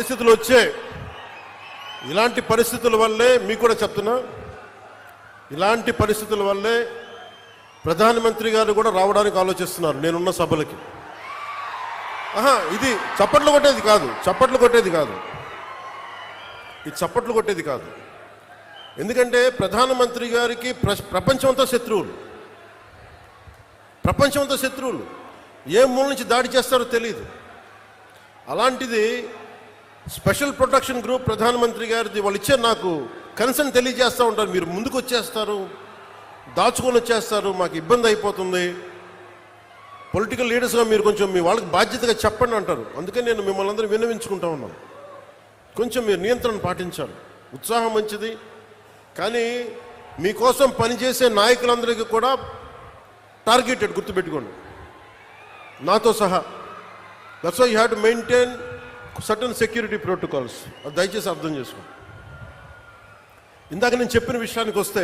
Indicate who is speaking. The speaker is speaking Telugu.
Speaker 1: పరిస్థితులు వచ్చే, ఇలాంటి పరిస్థితుల వల్లే మీకు కూడా చెప్తున్నా, ఇలాంటి పరిస్థితుల వల్లే ప్రధానమంత్రి గారు కూడా రావడానికి ఆలోచిస్తున్నారు నేనున్న సభలకి. ఇది చప్పట్లు కొట్టేది కాదు, ఇది చప్పట్లు కొట్టేది కాదు. ఎందుకంటే ప్రధానమంత్రి గారికి ప్రపంచమంతా శత్రువులు, ఏ మూల నుంచి దాడి చేస్తారో తెలియదు. అలాంటిది స్పెషల్ ప్రొటెక్షన్ గ్రూప్ ప్రధానమంత్రి గారిది వాళ్ళు ఇచ్చే నాకు కన్సర్న్ తెలియజేస్తూ ఉంటారు. మీరు ముందుకు వచ్చేస్తారు, దాచుకొని వచ్చేస్తారు, మాకు ఇబ్బంది అయిపోతుంది, పొలిటికల్ లీడర్స్గా మీరు కొంచెం మీ వాళ్ళకి బాధ్యతగా చెప్పండి అంటారు. అందుకని నేను మిమ్మల్ని అందరూ విన్నవించుకుంటా ఉన్నాను, కొంచెం మీరు నియంత్రణ పాటించాలి. ఉత్సాహం మంచిది, కానీ మీకోసం పనిచేసే నాయకులందరికీ కూడా టార్గెటెడ్, గుర్తుపెట్టుకోండి, నాతో సహా. That's why you have to maintain certain security protocols. అది దయచేసి అర్థం చేసుకోండి. ఇందాక నేను చెప్పిన విషయానికి వస్తే,